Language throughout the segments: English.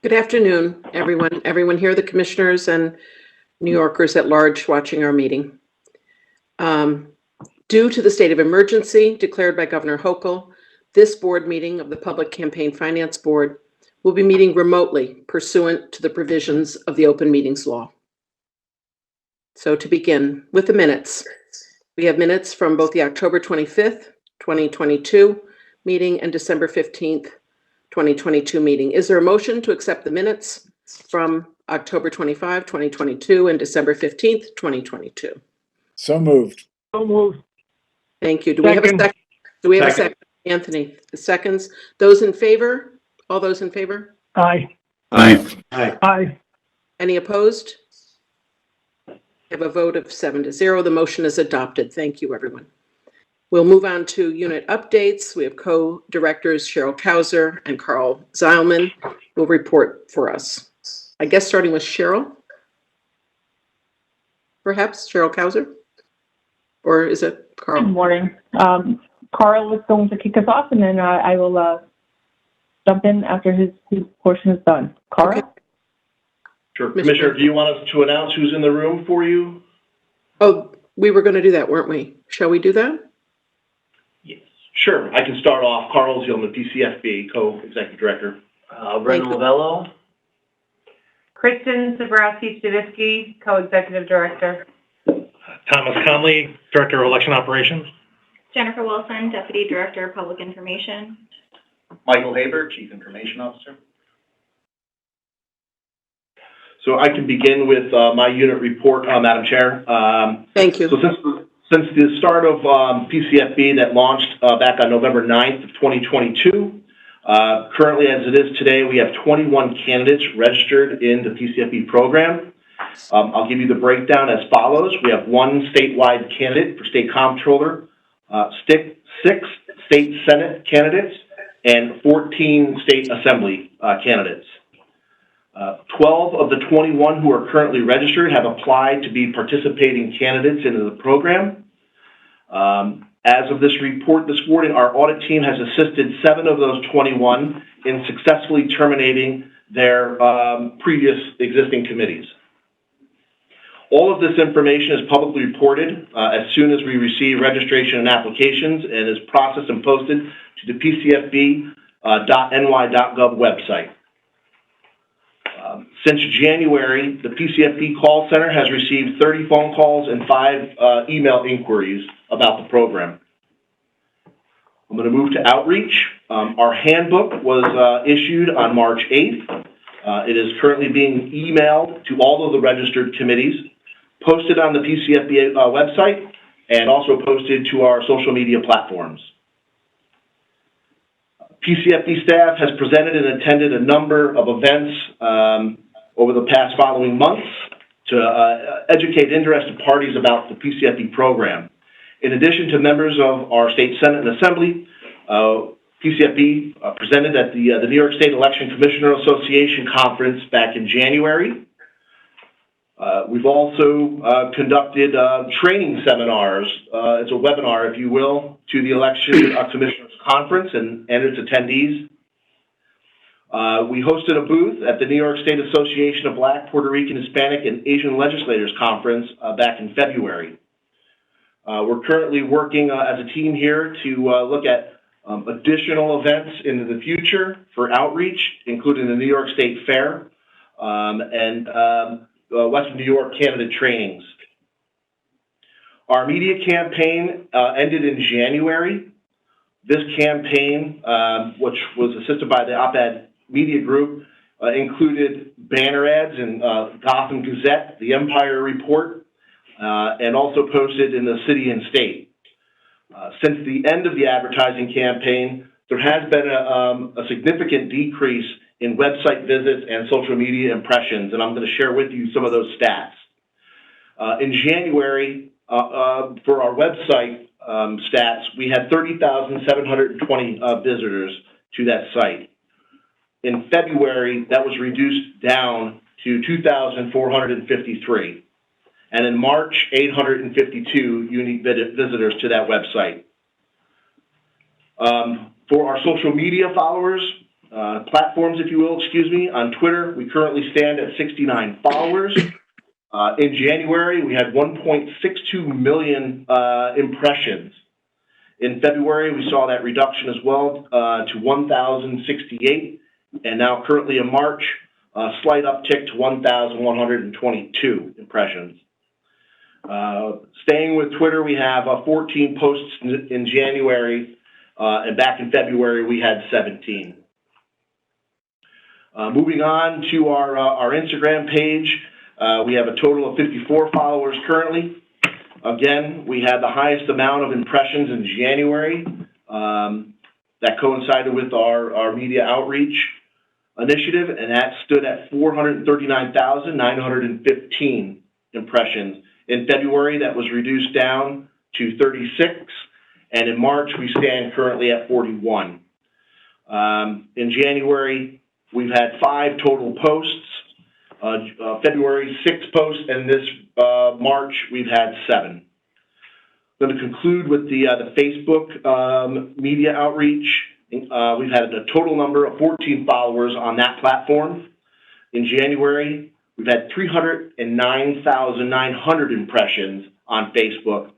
Good afternoon, everyone. Everyone here, the commissioners and New Yorkers at large watching our meeting. Due to the state of emergency declared by Governor Hochul, this board meeting of the Public Campaign Finance Board will be meeting remotely pursuant to the provisions of the Open Meetings Law. So to begin with the minutes, we have minutes from both the October 25th, 2022 meeting and December 15th, 2022 meeting. Is there a motion to accept the minutes from October 25, 2022 and December 15th, 2022? So moved. So moved. Thank you. Do we have a second? Do we have a second? Anthony, the seconds. Those in favor? All those in favor? Aye. Aye. Aye. Aye. Any opposed? I have a vote of 7-0. The motion is adopted. Thank you, everyone. We'll move on to unit updates. We have co-directors Cheryl Kauser and Carl Zeilman will report for us. I guess starting with Cheryl. Perhaps Cheryl Kauser? Or is it Carl? Good morning. Carl is going to kick us off, and then I will jump in after his portion is done. Carl? Okay. Sure. Commissioner, do you want us to announce who's in the room for you? Oh, we were going to do that, weren't we? Shall we do that? Yes. Sure. I can start off. Carl Zeilman, PCFB, Co-Executive Director. Brendan Lavello. Kristen Zabrowski-Stavisky, Co-Executive Director. Thomas Conley, Director of Election Operations. Jennifer Wilson, Deputy Director of Public Information. Michael Haber, Chief Information Officer. So I can begin with my unit report, Madam Chair. Thank you. So since the start of PCFB that launched back on November 9th of 2022, currently as it is today, we have 21 candidates registered in the PCFB program. I'll give you the breakdown as follows. We have one statewide candidate for state comptroller, 6 state senate candidates, and 14 state assembly candidates. 12 of the 21 who are currently registered have applied to be participating candidates into the program. As of this report this morning, our audit team has assisted 7 of those 21 in successfully terminating their previous existing committees. All of this information is publicly reported as soon as we receive registration and applications, and is processed and posted to the PCFB.ny.gov website. Since January, the PCFB call center has received 30 phone calls and 5 email inquiries about the program. I'm going to move to outreach. Our handbook was issued on March 8th. It is currently being emailed to all of the registered committees, posted on the PCFB website, and also posted to our social media platforms. PCFB staff has presented and attended a number of events over the past following months to educate interested parties about the PCFB program. In addition to members of our state Senate and Assembly, PCFB presented at the New York State Election Commissioner Association Conference back in January. We've also conducted training seminars, it's a webinar, if you will, to the Election Commissioners Conference and its attendees. We hosted a booth at the New York State Association of Black, Puerto Rican, Hispanic, and Asian Legislators Conference back in February. We're currently working as a team here to look at additional events into the future for outreach, including the New York State Fair and Western New York candidate trainings. Our media campaign ended in January. This campaign, which was assisted by the op-ed media group, included banner ads in Gotham Gazette, the Empire Report, and also posted in the city and state. Since the end of the advertising campaign, there has been a significant decrease in website visits and social media impressions, and I'm going to share with you some of those stats. In January, for our website stats, we had 30,720 visitors to that site. In February, that was reduced down to 2,453. And in March, 852 unique visitors to that website. For our social media followers, platforms, if you will, on Twitter, we currently stand at 69 followers. In January, we had 1.62 million impressions. In February, we saw that reduction as well to 1,068, and now currently in March, a slight uptick to 1,122 impressions. Staying with Twitter, we have 14 posts in January, and back in February, we had 17. Moving on to our Instagram page, we have a total of 54 followers currently. Again, we had the highest amount of impressions in January. That coincided with our media outreach initiative, and that stood at 439,915 impressions. In February, that was reduced down to 36, and in March, we stand currently at 41. In January, we've had 5 total posts. February, 6 posts, and this March, we've had 7. I'm going to conclude with the Facebook media outreach. We've had a total number of 14 followers on that platform. In January, we've had 309,900 impressions on Facebook.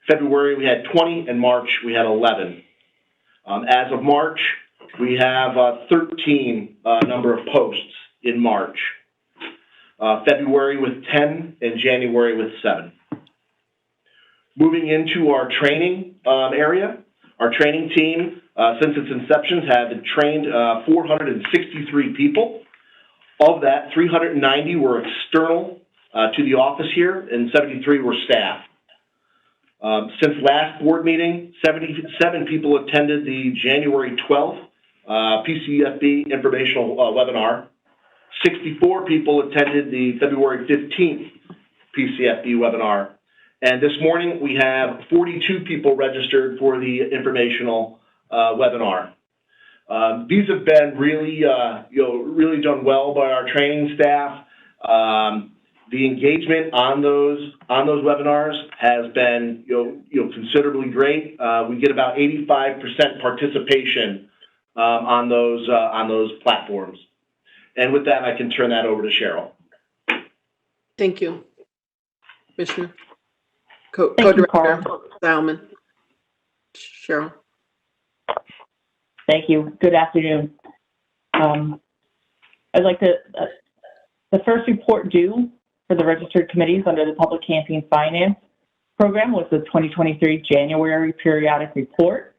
February, we had 20, and March, we had 11. As of March, we have 13 number of posts in March. February with 10, and January with 7. Moving into our training area, our training team, since its inception, have trained 463 people. Of that, 390 were external to the office here, and 73 were staff. Since last board meeting, 77 people attended the January 12th PCFB informational webinar. 64 people attended the February 15th PCFB webinar. And this morning, we have 42 people registered for the informational webinar. These have been really, really done well by our training staff. The engagement on those webinars has been, considerably great. We get about 85% participation on those platforms. And with that, I can turn that over to Cheryl. Thank you, Commissioner. Thank you, Co-Director Carl. Salmon. Cheryl. Thank you. Good afternoon. I'd like to, the first report due for the registered committees under the Public Campaign Finance Program was the 2023 January periodic report.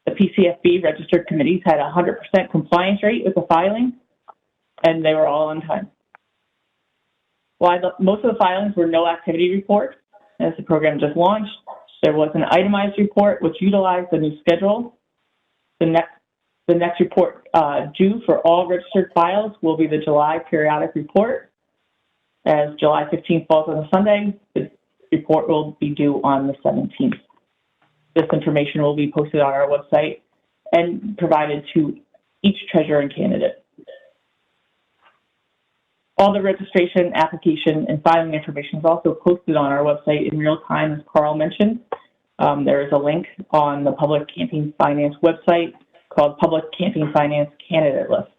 The PCFB registered committees had a 100% compliance rate with the filing, and they were all on time. While most of the filings were no activity reports, as the program just launched, there was an itemized report which utilized the new schedule. The next report due for all registered files will be the July periodic report. As July 15th falls on a Sunday, the report will be due on the 17th. This information will be posted on our website and provided to each treasurer and candidate. All the registration, application, and filing information is also posted on our website in real time, as Carl mentioned. There is a link on the Public Campaign Finance website called Public Campaign Finance Candidate List.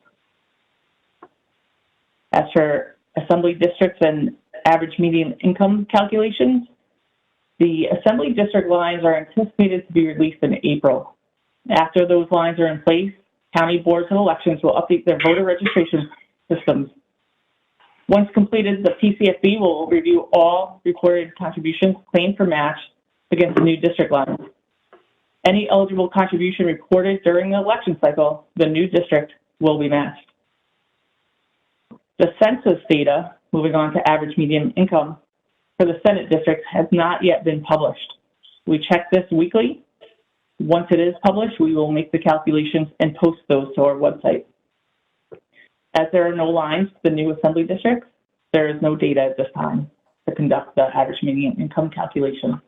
As for Assembly districts and average median income calculations, the Assembly district lines are anticipated to be released in April. After those lines are in place, county boards of elections will update their voter registration systems. Once completed, the PCFB will review all recorded contributions claimed for match against the new district lines. Any eligible contribution reported during the election cycle, the new district will be matched. The census data, moving on to average median income, for the Senate districts has not yet been published. We check this weekly. Once it is published, we will make the calculations and post those to our website. As there are no lines to the new Assembly districts, there is no data at this time to conduct the average median income calculation.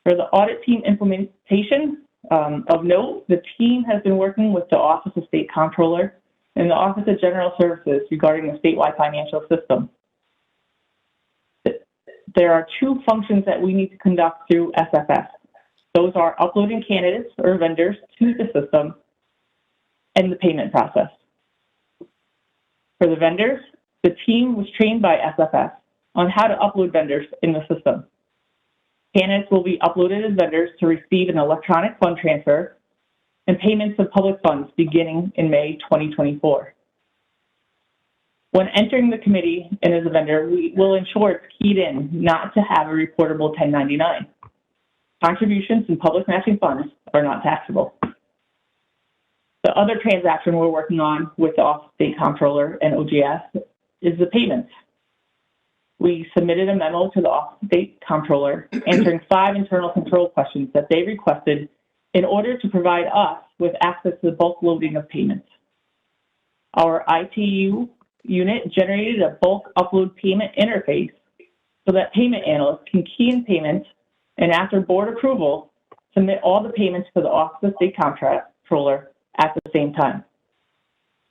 For the audit team implementation, of note, the team has been working with the Office of State Comptroller and the Office of General Services regarding the statewide financial system. There are 2 functions that we need to conduct through SFS. Those are uploading candidates or vendors to the system and the payment process. For the vendors, the team was trained by SFS on how to upload vendors in the system. Candidates will be uploaded as vendors to receive an electronic fund transfer and payments of public funds beginning in May 2024. When entering the committee and as a vendor, we will ensure it's keyed in not to have a reportable 1099. Contributions and public matching funds are not taxable. The other transaction we're working on with the Office of State Comptroller and OGS is the payments. We submitted a memo to the Office of State Comptroller answering 5 internal control questions that they requested in order to provide us with access to the bulk loading of payments. Our ITU unit generated a bulk upload payment interface so that payment analysts can key in payments and after board approval, submit all the payments to the Office of State Comptroller at the same time.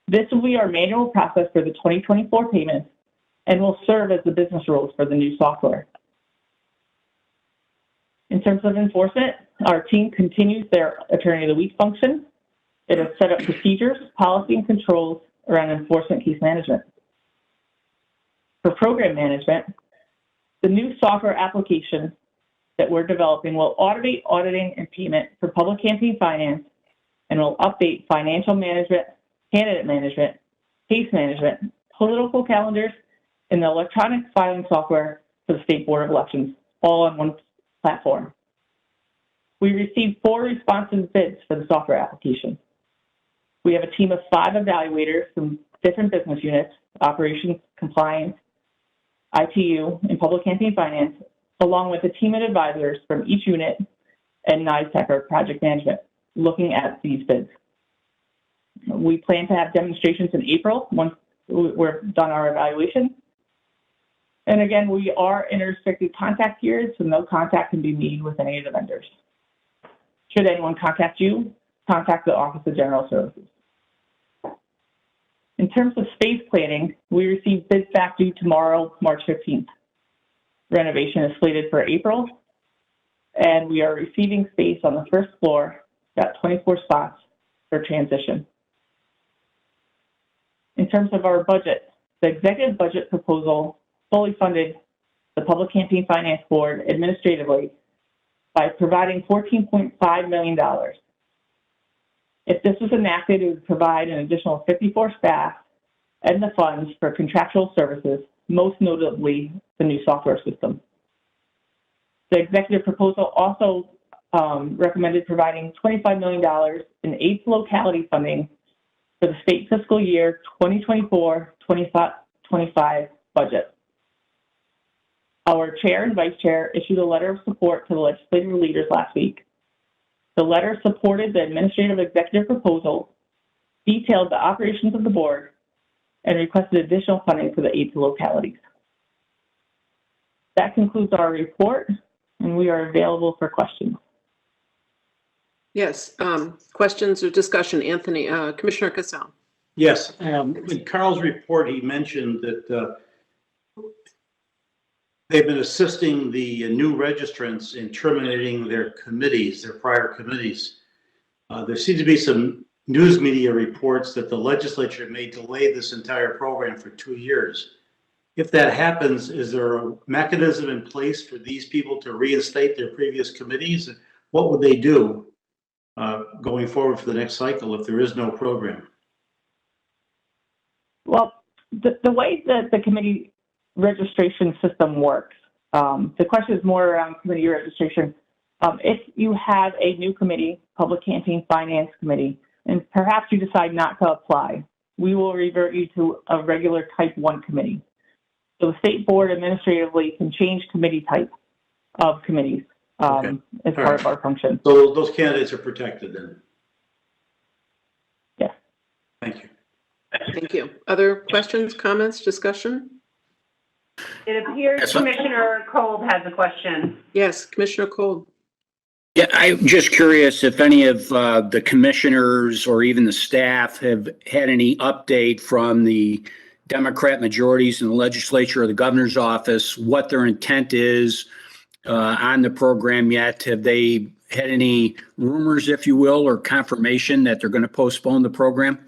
This will be our manual process for the 2024 payments and will serve as the business rules for the new software. In terms of enforcement, our team continues their Attorney of the Week function. It has set up procedures, policy, and controls around enforcement case management. For program management, the new software application that we're developing will automate auditing and payment for public campaign finance and will update financial management, candidate management, case management, political calendars, and the electronic filing software for the State Board of Elections, all on one platform. We received 4 responsive bids for the software application. We have a team of 5 evaluators from different business units, operations, compliance, ITU, and public campaign finance, along with a team of advisors from each unit and NISTEC or project management looking at these bids. We plan to have demonstrations in April once we've done our evaluation. And again, we are in a restricted contact period, so no contact can be made with any of the vendors. Should anyone contact you, contact the Office of General Services. In terms of space planning, we received bids back due tomorrow, March 15th. Renovation is slated for April, and we are receiving space on the first floor, got 24 spots for transition. In terms of our budget, the executive budget proposal fully funded the Public Campaign Finance Board administratively by providing $14.5 million. If this was enacted, it would provide an additional 54 staff and the funds for contractual services, most notably the new software system. The executive proposal also recommended providing $25 million in 8 locality funding for the state fiscal year 2024-25 budget. Our chair and vice chair issued a letter of support to the legislative leaders last week. The letter supported the administrative executive proposal, detailed the operations of the board, and requested additional funding for the 8 localities. That concludes our report, and we are available for questions. Yes, questions or discussion? Anthony, Commissioner Cassell. Yes, in Carl's report, he mentioned that they've been assisting the new registrants in terminating their committees, their prior committees. There seems to be some news media reports that the legislature may delay this entire program for 2 years. If that happens, is there a mechanism in place for these people to reinstate their previous committees? What would they do going forward for the next cycle if there is no program? Well, the way that the committee registration system works, the question is more around committee registration. If you have a new committee, Public Campaign Finance Committee, and perhaps you decide not to apply, we will revert you to a regular type 1 committee. So the state board administratively can change committee type of committees as part of our function. So those candidates are protected then? Yes. Thank you. Thank you. Other questions, comments, discussion? It appears Commissioner Kold has a question. Yes, Commissioner Kold. Yeah, I'm just curious if any of the commissioners or even the staff have had any update from the Democrat majorities in the legislature or the governor's office, what their intent is on the program yet. Have they had any rumors, if you will, or confirmation that they're going to postpone the program?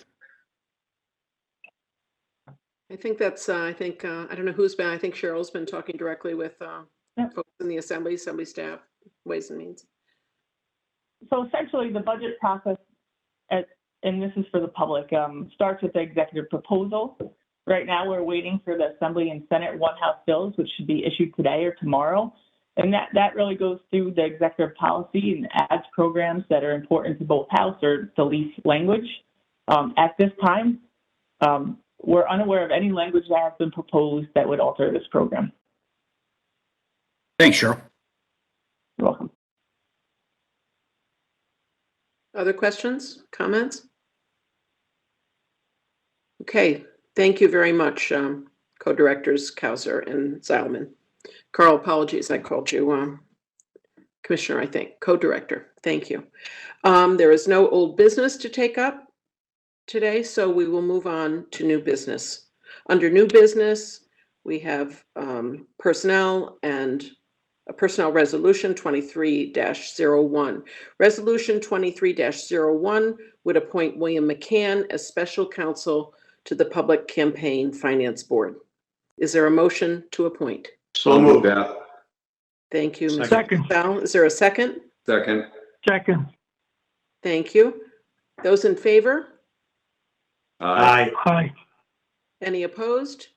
I think that's, I don't know who's been, I think Cheryl's been talking directly with Yep. folks in the assembly staff, Ways and Means. So essentially, the budget process, and this is for the public, starts with the executive proposal. Right now, we're waiting for the Assembly and Senate One House bills, which should be issued today or tomorrow. And that really goes through the executive policy and adds programs that are important to both House or the lease language. At this time, we're unaware of any language that has been proposed that would alter this program. Thanks, Cheryl. You're welcome. Other questions, comments? Okay, thank you very much, co-directors Kauser and Zalman. Carl, apologies, I called you Commissioner, I think, co-director. Thank you. There is no old business to take up today, so we will move on to new business. Under new business, we have personnel and a personnel resolution 23-01. Resolution 23-01 would appoint William McCann as special counsel to the Public Campaign Finance Board. Is there a motion to appoint? So moved. Thank you, Mr. Second. Sal. Is there a second? Second. Second. Thank you. Those in favor? Aye. Aye. Any opposed?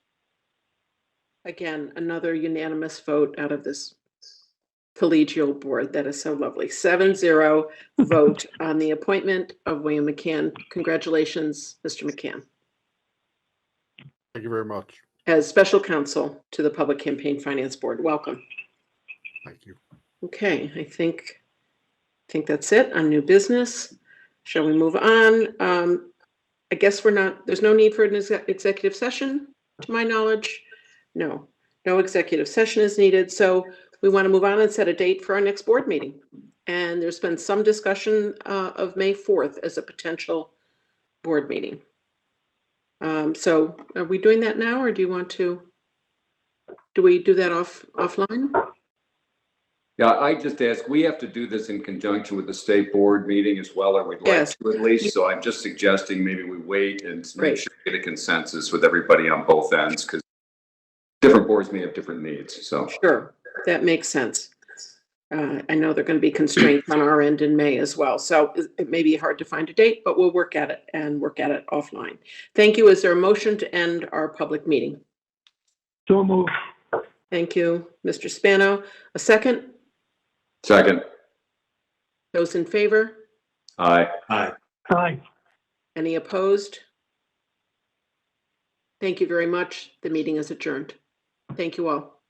Again, another unanimous vote out of this collegial board. That is so lovely. 7-0 vote on the appointment of William McCann. Congratulations, Mr. McCann, Thank you very much. as special counsel to the Public Campaign Finance Board. Welcome. Thank you. Okay, I think that's it on new business. Shall we move on? I guess there's no need for an executive session, to my knowledge. No executive session is needed. So we want to move on and set a date for our next board meeting. And there's been some discussion of May 4th as a potential board meeting. So are we doing that now, or do we do that offline? Yeah, I just ask, we have to do this in conjunction with the state board meeting as well, or we'd like Yes. to at least. So I'm just suggesting maybe we wait and make Great. sure we get a consensus with everybody on both ends, because different boards may have different needs, so. Sure, that makes sense. I know there are going to be constraints on our end in May as well, so it may be hard to find a date, but we'll work at it offline. Thank you. Is there a motion to end our public meeting? So moved. Thank you, Mr. Spano. A second? Second. Those in favor? Aye. Aye. Aye. Any opposed? Thank you very much. The meeting is adjourned. Thank you all.